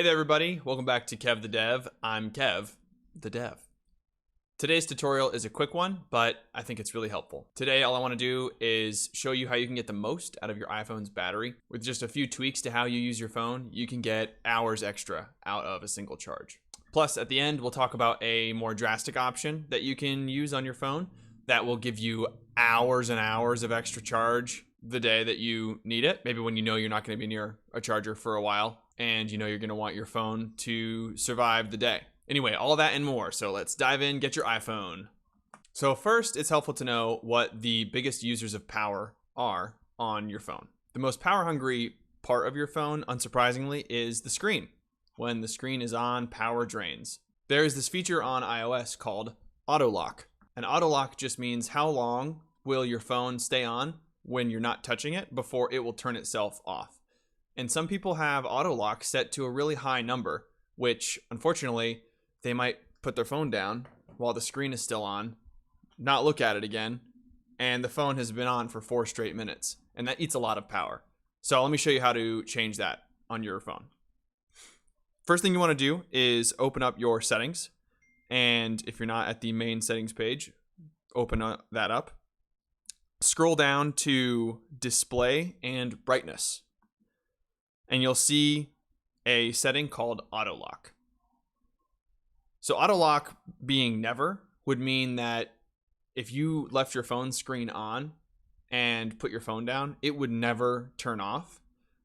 Hey there everybody, welcome back to Kev the Dev. I'm Kev the Dev. Today's tutorial is a quick one, but I think it's really helpful. Today all I want to do is show you how you can get the most out of your iPhone's battery. With just a few tweaks to how you use your phone, you can get hours extra out of a single charge. Plus at the end we'll talk about a more drastic option that you can use on your phone that will give you hours and hours of extra charge the day that you need it. Maybe when you know you're not going to be near a charger for a while and you know you're going to want your phone to survive the day. Anyway, all that and more. So let's dive in, get your iPhone. So first, it's helpful to know what the biggest users of power are on your phone. The most power hungry part of your phone, unsurprisingly, is the screen. When the screen is on, power drains. There is this feature on iOS called AUTOLOCK. And AUTOLOCK just means how long will your phone stay on when you're not touching it before it will turn itself off. And some people have AUTOLOCK set to a really high number, which unfortunately they might put their phone down while the screen is still on, not look at it again, and the phone has been on for 4 straight minutes, and that eats a lot of power. So let me show you how to change that on your phone. First thing you want to do is open up your settings, and if you're not at the main settings page, open that up. Scroll down to display and brightness, and you'll see a setting called AUTOLOCK. So AUTOLOCK being never would mean that if you left your phone screen on and put your phone down, it would never turn off.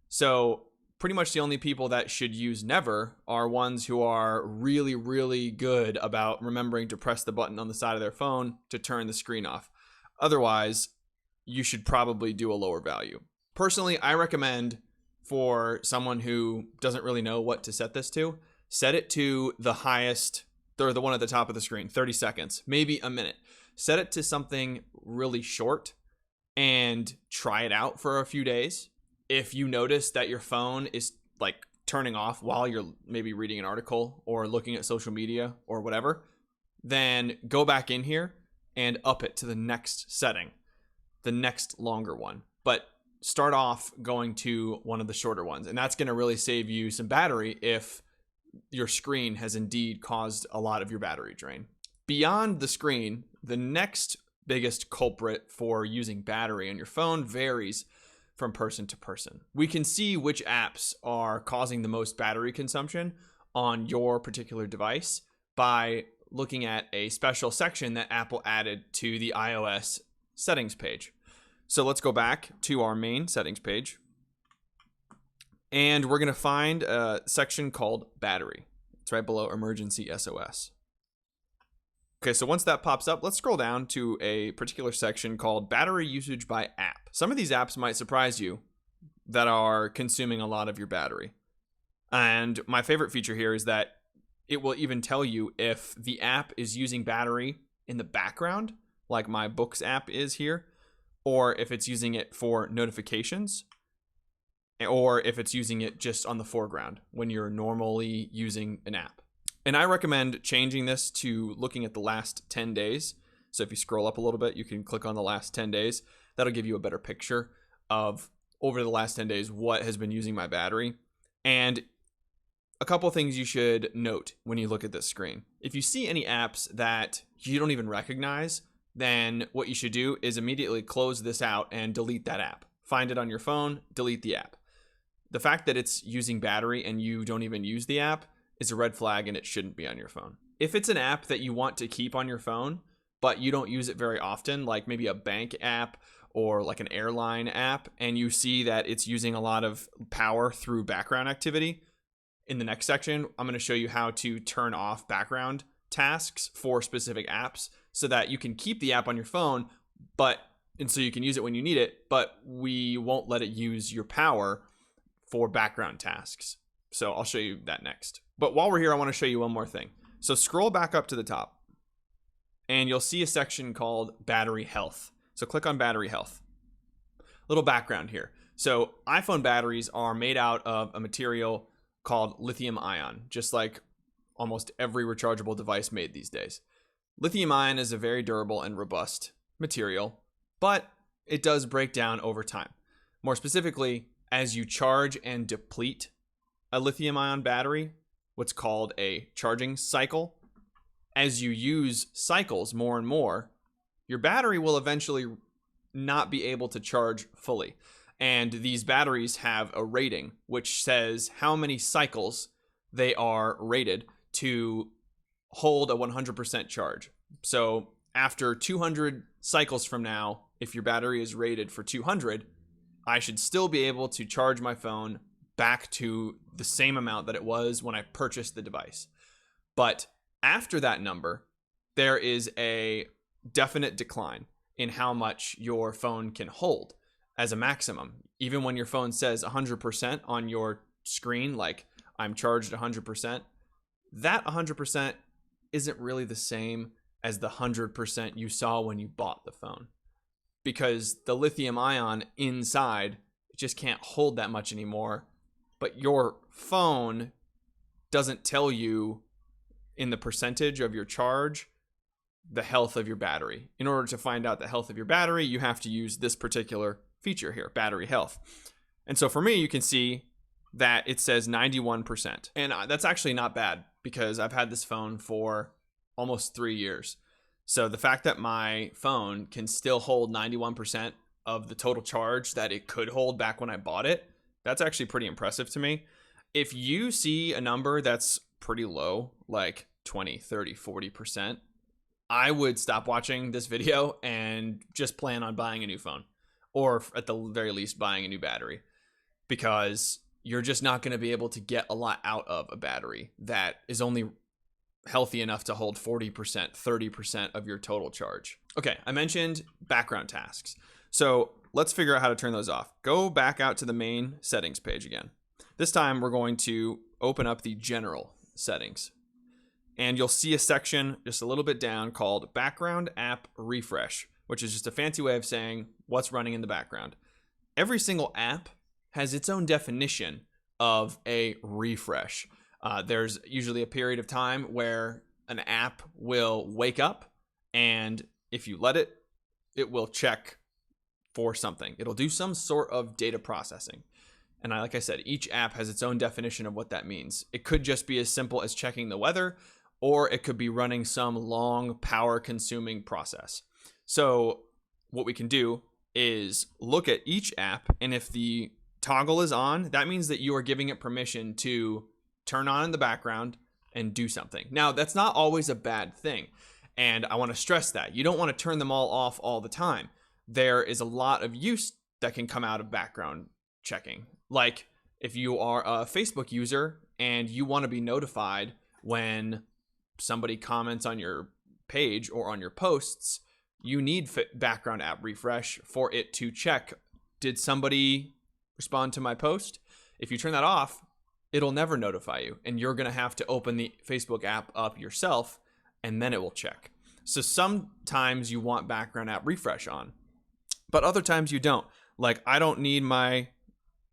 So pretty much the only people that should use never are ones who are really, really good about remembering to press the button on the side of their phone to turn the screen off. Otherwise, you should probably do a lower value. Personally, I recommend for someone who doesn't really know what to set this to, set it to the highest, or the one at the top of the screen, 30 seconds, maybe a minute. Set it to something really short and try it out for a few days. If you notice that your phone is like turning off while you're maybe reading an article or looking at social media or whatever, then go back in here and up it to the next setting, the next longer one. But start off going to one of the shorter ones, and that's going to really save you some battery if your screen has indeed caused a lot of your battery drain. Beyond the screen, the next biggest culprit for using battery on your phone varies from person to person. We can see which apps are causing the most battery consumption on your particular device by looking at a special section that Apple added to the iOS settings page. So let's go back to our main settings page, and we're going to find a section called battery. It's right below emergency SOS. Okay, so once that pops up, let's scroll down to a particular section called battery usage by app. Some of these apps might surprise you that are consuming a lot of your battery. And my favorite feature here is that it will even tell you if the app is using battery in the background, like my Books app is here, or if it's using it for notifications, or if it's using it just on the foreground when you're normally using an app. And I recommend changing this to looking at the last 10 days. So if you scroll up a little bit, you can click on the last 10 days. That'll give you a better picture of over the last 10 days what has been using my battery. And a couple of things you should note when you look at this screen. If you see any apps that you don't even recognize, then what you should do is immediately close this out and delete that app. Find it on your phone, delete the app. The fact that it's using battery and you don't even use the app is a red flag, and it shouldn't be on your phone. If it's an app that you want to keep on your phone, but you don't use it very often, like maybe a bank app or like an airline app, and you see that it's using a lot of power through background activity, in the next section, I'm going to show you how to turn off background tasks for specific apps so that you can keep the app on your phone, and so you can use it when you need it, but we won't let it use your power for background tasks. So I'll show you that next. But while we're here, I want to show you one more thing. So scroll back up to the top, and you'll see a section called battery health. So click on battery health. Little background here. So iPhone batteries are made out of a material called lithium ion, just like almost every rechargeable device made these days. Lithium ion is a very durable and robust material, but it does break down over time. More specifically, as you charge and deplete a lithium ion battery, what's called a charging cycle, as you use cycles more and more, your battery will eventually not be able to charge fully. And these batteries have a rating which says how many cycles they are rated to hold a 100% charge. So after 200 cycles from now, if your battery is rated for 200, I should still be able to charge my phone back to the same amount that it was when I purchased the device. But after that number, there is a definite decline in how much your phone can hold as a maximum. Even when your phone says 100% on your screen, like I'm charged 100%, that 100% isn't really the same as the 100% you saw when you bought the phone, because the lithium ion inside just can't hold that much anymore. But your phone doesn't tell you in the percentage of your charge the health of your battery. In order to find out the health of your battery, you have to use this particular feature here, battery health. And so for me, you can see that it says 91%. And that's actually not bad, because I've had this phone for almost 3 years. So the fact that my phone can still hold 91% of the total charge that it could hold back when I bought it, that's actually pretty impressive to me. If you see a number that's pretty low, like 20, 30, 40%, I would stop watching this video and just plan on buying a new phone, or at the very least buying a new battery, because you're just not going to be able to get a lot out of a battery that is only healthy enough to hold 40%, 30% of your total charge. Okay, I mentioned background tasks. So let's figure out how to turn those off. Go back out to the main settings page again. This time we're going to open up the general settings. And you'll see a section just a little bit down called Background App Refresh, which is just a fancy way of saying what's running in the background. Every single app has its own definition of a refresh. There's usually a period of time where an app will wake up, and if you let it, it will check for something. It'll do some sort of data processing. And like I said, each app has its own definition of what that means. It could just be as simple as checking the weather, or it could be running some long power-consuming process. So what we can do is look at each app, and if the toggle is on, that means that you are giving it permission to turn on in the background and do something. Now, that's not always a bad thing, and I want to stress that. You don't want to turn them all off all the time. There is a lot of use that can come out of background checking. Like if you are a Facebook user and you want to be notified when somebody comments on your page or on your posts, you need background app refresh for it to check, did somebody respond to my post? If you turn that off, it'll never notify you, and you're going to have to open the Facebook app up yourself, and then it will check. So sometimes you want background app refresh on, but other times you don't. Like I don't need my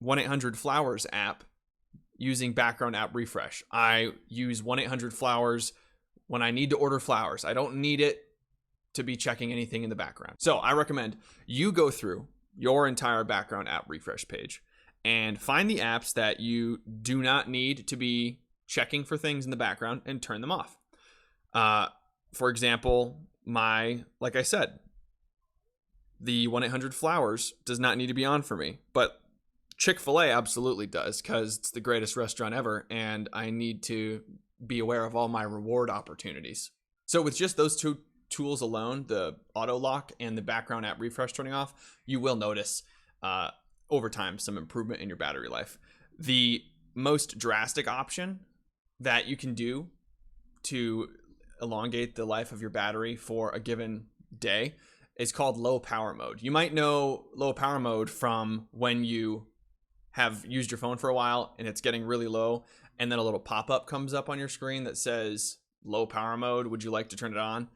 1-800-Flowers app using background app refresh. I use 1-800-Flowers when I need to order flowers. I don't need it to be checking anything in the background. So I recommend you go through your entire background app refresh page and find the apps that you do not need to be checking for things in the background and turn them off. For example, like I said, the 1-800-Flowers does not need to be on for me, but Chick-fil-A absolutely does, because it's the greatest restaurant ever, and I need to be aware of all my reward opportunities. So with just those two tools alone, the AUTOLOCK and the background app refresh turning off, you will notice over time some improvement in your battery life. The most drastic option that you can do to elongate the life of your battery for a given day is called low power mode. You might know low power mode from when you have used your phone for a while and it's getting really low, and then a little pop-up comes up on your screen that says low power mode, would you like to turn it on?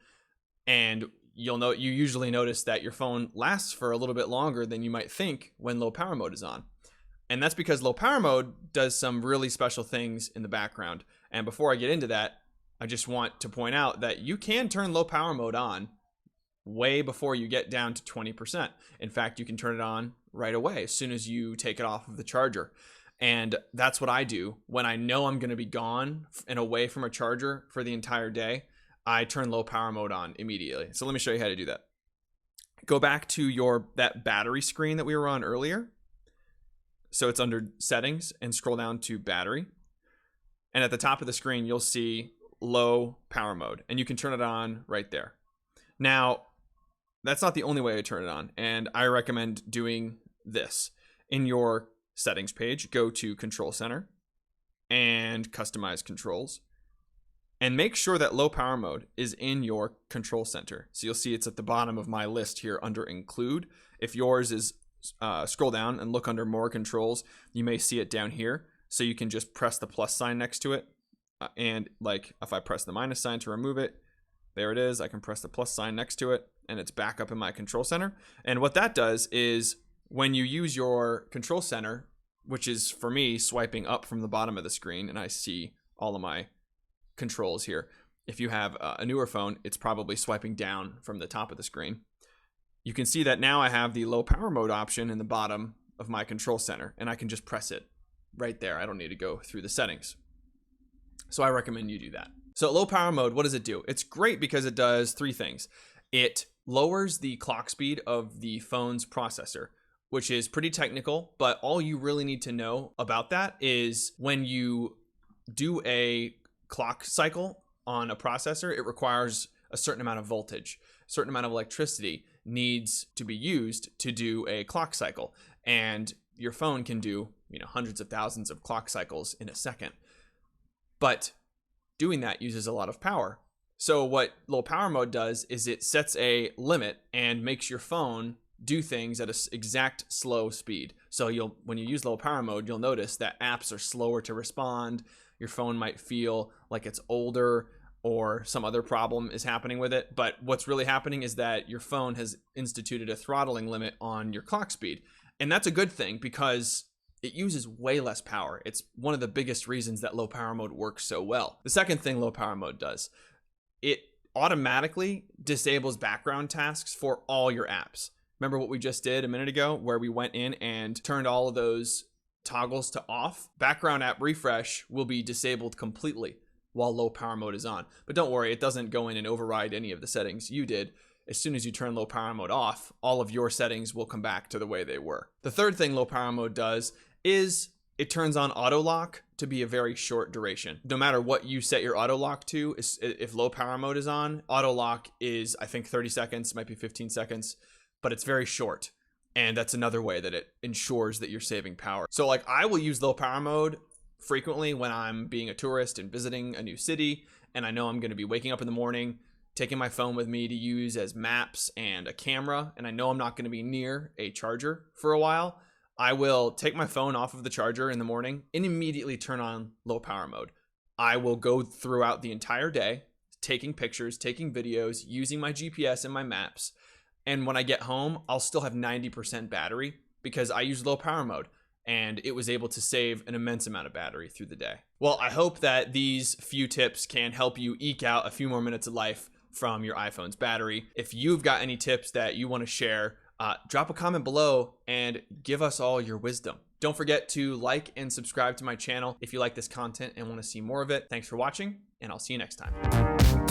And you usually notice that your phone lasts for a little bit longer than you might think when low power mode is on. And that's because low power mode does some really special things in the background. And before I get into that, I just want to point out that you can turn low power mode on way before you get down to 20%. In fact, you can turn it on right away as soon as you take it off of the charger. And that's what I do when I know I'm going to be gone and away from a charger for the entire day. I turn low power mode on immediately. So let me show you how to do that. Go back to that battery screen that we were on earlier. So it's under settings and scroll down to battery. And at the top of the screen, you'll see low power mode, and you can turn it on right there. Now, that's not the only way to turn it on, and I recommend doing this. In your settings page, go to Control Center and Customize Controls, and make sure that low power mode is in your control center. So you'll see it's at the bottom of my list here under Include. If yours is, scroll down and look under More Controls, you may see it down here. So you can just press the plus sign next to it. And like if I press the minus sign to remove it, there it is. I can press the plus sign next to it and it's back up in my control center. And what that does is when you use your control center, which is for me swiping up from the bottom of the screen, and I see all of my controls here. If you have a newer phone, it's probably swiping down from the top of the screen. You can see that now I have the low power mode option in the bottom of my control center, and I can just press it right there. I don't need to go through the settings. So I recommend you do that. So low power mode, what does it do? It's great because it does three things. It lowers the clock speed of the phone's processor, which is pretty technical, but all you really need to know about that is when you do a clock cycle on a processor, it requires a certain amount of voltage, a certain amount of electricity needs to be used to do a clock cycle. And your phone can do, hundreds of thousands of clock cycles in a second. But doing that uses a lot of power. So what low power mode does is it sets a limit and makes your phone do things at an exact slow speed. So when you use low power mode, you'll notice that apps are slower to respond. Your phone might feel like it's older or some other problem is happening with it. But what's really happening is that your phone has instituted a throttling limit on your clock speed. And that's a good thing because it uses way less power. It's one of the biggest reasons that low power mode works so well. The second thing low power mode does, it automatically disables background tasks for all your apps. Remember what we just did a minute ago where we went in and turned all of those toggles to off? Background app refresh will be disabled completely while low power mode is on. But don't worry, it doesn't go in and override any of the settings you did. As soon as you turn low power mode off, all of your settings will come back to the way they were. The third thing low power mode does is it turns on auto lock to be a very short duration. No matter what you set your auto lock to, if low power mode is on, auto lock is, I think, 30 seconds, might be 15 seconds, but it's very short. And that's another way that it ensures that you're saving power. So like I will use low power mode frequently when I'm being a tourist and visiting a new city, and I know I'm going to be waking up in the morning, taking my phone with me to use as maps and a camera, and I know I'm not going to be near a charger for a while. I will take my phone off of the charger in the morning and immediately turn on low power mode. I will go throughout the entire day, taking pictures, taking videos, using my GPS and my maps. And when I get home, I'll still have 90% battery because I use low power mode and it was able to save an immense amount of battery through the day. Well, I hope that these few tips can help you eke out a few more minutes of life from your iPhone's battery. If you've got any tips that you want to share, drop a comment below and give us all your wisdom. Don't forget to like and subscribe to my channel if you like this content and want to see more of it. Thanks for watching, and I'll see you next time.